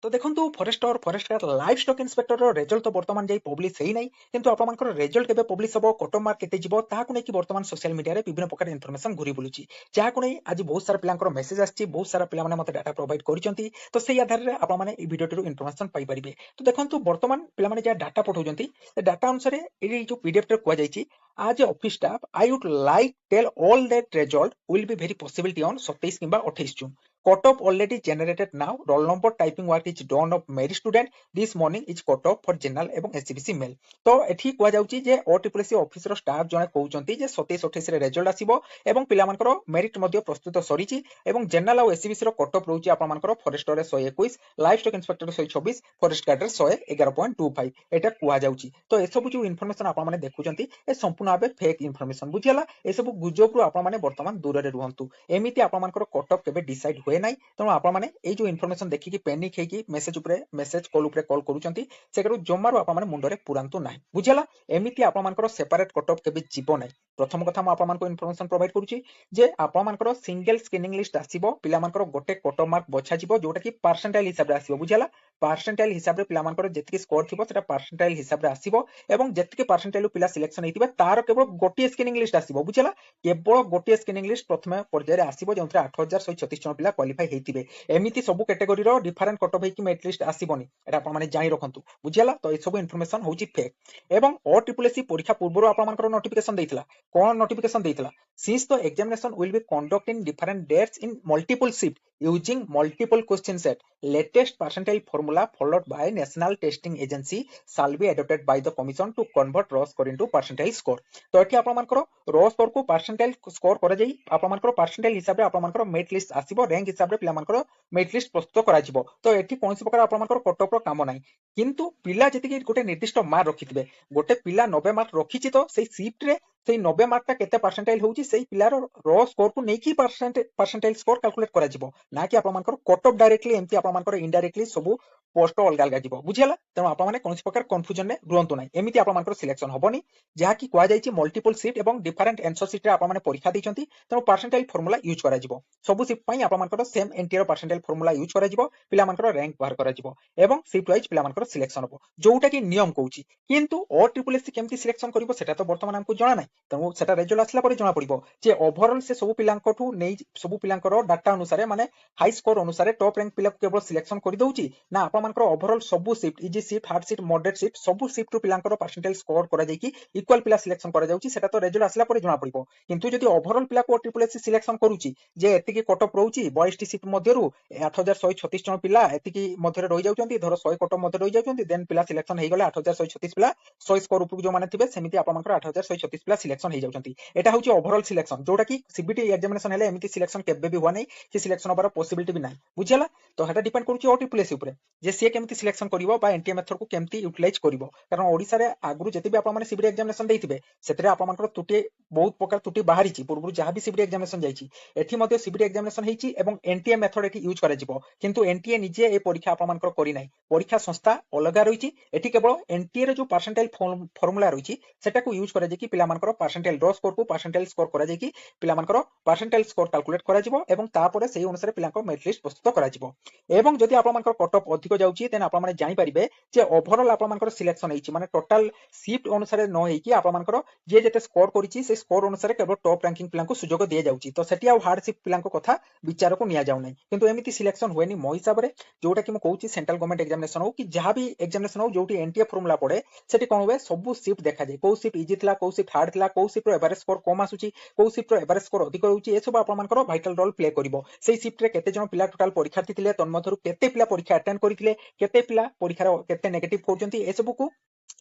तो देखंतु forester forest livestock inspector result तो वर्तमान जाई पब्लिश हेई नाही किंतु आपनकर रेजल्ट केबे पब्लिश हबो कटअप मार्क केते जिवो ताहाकु नै कि वर्तमान सोशल मीडिया रे विभिन्न प्रकार इन्फॉर्मेशन घुरी बुलुची जाहाकु नै आज बहुत सारा पिलांकर मेसेज आछि बहुत सारा पिला माने मते डाटा प्रोवाइड करिसंती तो सेही आधार रे आपण माने ई वीडियो टिरु इन्फॉर्मेशन पाई परिबे। तो देखंतु वर्तमान पिला माने जा डाटा पठौजंती ए डाटा अनुसार ए जो पीडीएफ रे कुआ जाईची आज ए office staff I would like tell all that result will be very possibility on 27 किंबा 28 जून cut off already generated now roll number typing work is done of merit student this morning is cut off for general এবং SCBC mail तो एठी कुआ जाउची जे OTPC officer staff जने कहउचंती जे 27 28 रे result आसीबो एवं पिला मानकर मेरिट मध्ये प्रस्तुत सरीची एवं जनरल और SCBC रो कट ऑफ रहउची आपन मानकर फॉरेस्टर रे 121 life stock inspector 126 forest guard रे 111.25 एटा कुआ जाउची। तो ए सब जो इन्फॉर्मेशन आपन माने देखुचंती ए संपूर्ण आबे फेक इन्फॉर्मेशन बुझियाला ए सब गुजब रु आपन माने वर्तमान दूर रे रुहंतु एमिति आपन मानकर कट ऑफ केबे डिसाइड होय नाही तेणु आपण माने ए जो इन्फॉर्मेशन देखि पैनिक हेकी मेसेज कॉल उपरे कॉल करूचंती सेकरो जमारो आपण माने मुंडरे पुरांतु नाही बुझियाला एमिति आपण मानकर सेपरेट कट ऑफ केबे जीवो नाही। प्रथम कथा म आपण मानको इन्फॉर्मेशन प्रोवाइड करूची जे आपण मानकर सिंगल स्क्रीनिंग लिस्ट आसीबो पिला मानकर गोटे कट ऑफ मार्क बछा जीवो जोटा कि परसेंटाइल हिसाब रे आसीबो बुझियाला परसेंटाइल हिसाब रे पिला मानकर जेतिकी स्कोर थिबो सेटा परसेंटाइल हिसाब रे आसीबो एवं जेतिकी परसेंटाइल पिला सिलेक्शन हेतिबे तार केवल गोटे स्क्रीनिंग लिस्ट आसीबो बुझियाला केवल गोटे स्क्रीनिंग लिस्ट प्रथम पर्याय रे आसीबो जोंथरे 8136 जन पिला क्वालिफाई हेतिबे एमिति सब कैटेगरी रो डिफरेंट कट ऑफ हेकी मेरिट लिस्ट आसीबोनी एटा आपण माने जानि रखंतु बुझियाला। तो ए सब इन्फॉर्मेशन होची फेक एवं OTPC परीक्षा पूर्व आपण मानकर नोटिफिकेशन देइतला कोन नोटिफिकेशन देइतला since the examination will be conduct in different dates in multiple shift using multiple question set latest percentile formula followed by national testing agency shall be adopted by the commission to convert raw score into percentile score। तो एठी आपण मानकर raw score को percentile score करा जाई आपण मानकर percentile हिसाब रे आपण मानकर मेरिट लिस्ट आसीबो रैंक हिसाब रे पिला मानकर मेरिट लिस्ट प्रस्तुत करा जिवो। तो एठी कोनसी प्रकार आपण मानकर कट ऑफ रो काम नाही किंतु पिला जति कि गोटे निर्दिष्ट मार्क रखितबे गोटे पिला 90 मार्क रखिछि तो सेही शिफ्ट रे सेही 90 मार्क ता केते परसेंटाइल होउची सेही पिलार रॉ स्कोर को नेकी परसेंटाइल स्कोर कैलकुलेट करा जिवो ना कि आपण मानकर कट ऑफ डायरेक्टली एमती आपण मानकर इनडायरेक्टली सब पोस्ट अलग अलग जीवो बुझियाला। तेणु आपण माने कोनसी प्रकार कंफ्यूजन ने रुहंतु नाही एमिति आपण मानकर सिलेक्शन होबनी जहा कि कुआ जाईची मल्टीपल शिफ्ट एवं डिफरेंट आंसर शिफ्ट रे आपण माने परीक्षा दैचंती तेणु परसेंटाइल फार्मूला यूज करा जिवो सब शिफ्ट पई आपण मानकर same NTR percentile formula use करा जिवो पिला मानकर रैंक बाहर करा जिवो एवं शिफ्ट वाइज पिला मानकर सिलेक्शन होबो जोटा कि नियम कहूची किंतु OTPC केमती सिलेक्शन करिवो सेटा तो वर्तमान हमकु जणा नाही तेणु सेटा रिजल्ट आसला परे जणा पड़िबो जे ओवरऑल से सब पिलांकठू नै सब पिलांकर डाटा अनुसार माने हाई स्कोर अनुसार टॉप रैंक पिला केवल सिलेक्शन कर दउची ना आपण मानकर ओवरऑल सब shift easy shift hard shift moderate shift सब शिफ्ट रु पिलांकर परसेंटाइल स्कोर करा जाई कि इक्वल पिला सिलेक्शन करा जाउची सेटा तो रिजल्ट आसला परे जणा पड़िबो किंतु जदी ओवरऑल पिला को OTPC सिलेक्शन करूची जे एतिकी कट ऑफ रहउची 22 टी शिफ्ट मध्यरु 8136 जन पिला एतिकी मध्यरे रहि जाउचंती धर 100 कट ऑफ मध्य रहि जाउचंती देन पिला सिलेक्शन हेइ गले 8136 पिला 100 स्कोर उपरु जो माने थिबे सेमिति आपण मानकर 8136 पिला सिलेक्शन हेइ जाउचंती एटा होउची ओवरऑल सिलेक्शन जोटा कि सीबीटी एग्जामिनेशन हेले एमिति सिलेक्शन केबे भी हुआ नै कि सिलेक्शन होबार पॉसिबिलिटी भी नाही बुझियाला। तो हेटा डिपेंड करूची OTPC ऊपर जे से केमति सिलेक्शन करिवो बा एनटीए मेथड को केमति यूटिलाइज करिवो कारण ओडिसा रे आगरु जति भी आपण माने सीबीटी एग्जामिनेशन देइथिबे सेतरे आपण मानकर त्रुटि बहुत प्रकार त्रुटि बाहरीची पूर्व जहां भी सीबीटी एग्जामिनेशन जाईची एठी मध्ये सीबीटी एग्जामिनेशन हेची एवं एनटीए मेथड एठी यूज करा जिवो किंतु एनटीए निजे ए परीक्षा आपण मानकर करि नाही परीक्षा संस्था अलगा रहिची एठी केवल एनटीए रे जो परसेंटाइल फार्मूला रहिची सेटा को यूज करा जे कि पिला मानकर परसेंटाइल रॉ स्कोर को परसेंटाइल स्कोर करा जे कि पिला मानकर परसेंटाइल स्कोर कैलकुलेट करा जिवो एवं तापरे सेही अनुसार पिलांको मेरिट लिस्ट प्रस्तुत करा जिवो एवं जदि आपण मानकर कट ऑफ अधिक जाउची देन आपण माने जानि परिबे जे ओवरऑल आपण मानकर सिलेक्शन हेची माने टोटल शिफ्ट अनुसार न हेकी आपण मानकर जे जते स्कोर करिची से स्कोर अनुसार केवल टॉप रैंकिंग पिलांको सुजोग दिया जाउची तो सेठी आ हार्ड शिफ्ट पिलांको कथा विचार को निया जाउ नै किंतु एमिति सिलेक्शन होएनी मो हिसाब रे जोटा कि म कहूची सेंट्रल गवर्नमेंट एग्जामिनेशन हो कि जहां भी एग्जामिनेशन हो जोटी एनटीए फार्मूला पड़े सेठी कोन होवे सब शिफ्ट देखा जाय को शिफ्ट इजी थिला को शिफ्ट हार्ड थिला को शिफ्ट रो एवरेज स्कोर कम आसुची को शिफ्ट रो एवरेज स्कोर अधिक होउची ए सब आपण मानकर वाइटल रोल प्ले करिवो सेही शिफ्ट रे केते जन पिला टोटल परीक्षार्थी थिले तन्मधरु केते पिला परीक्षा अटेंड करिथिले केते पिला परीक्षार केते नेगेटिव करजंती ए सब को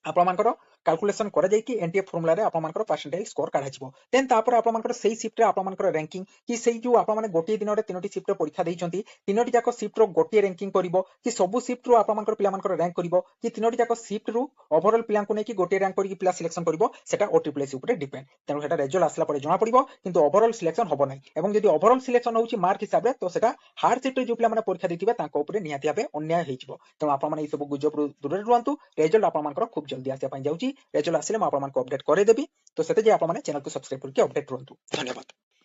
आपण मानकर कैलकुलेशन करा जाय कि एनटीए फार्मूला रे आपण मानकर परसेंटाइल स्कोर काढा जिवो देन तापर आपण मानकर सेही शिफ्ट रे आपण मानकर रैंकिंग कि सेही जो आपण माने गोटी दिन रे तीनोटी शिफ्ट रे परीक्षा दैचंती तीनोटी जाक शिफ्ट रो गोटी रैंकिंग करिवो कि सब शिफ्ट रो आपण मानकर पिला मानकर रैंक करिवो कि तीनोटी जाक शिफ्ट रो ओवरऑल पिला को नै कि गोटी रैंक करि कि पिला सिलेक्शन करिवो सेटा OTPC ऊपर डिपेंड तेनु सेटा रिजल्ट आसला परे जणा पड़िवो किंतु ओवरऑल सिलेक्शन होबो नै एवं जदि ओवरऑल सिलेक्शन होउची मार्क हिसाब रे तो सेटा हार्ड शिफ्ट रे जो पिला माने परीक्षा दैथिबे ताको ऊपर निहाती भाबे अन्याय हेइजिवो तेनु आपण माने ई सब गुजब दूर रे रुहंतु रिजल्ट आपण मानकर खूब जल्दी आसे पई जाउची रिजल्ट आसिले म आपण मानक अपडेट करे देबी तो सेते जे आपण माने चैनल को सब्सक्राइब करके अपडेट रहंतु धन्यवाद।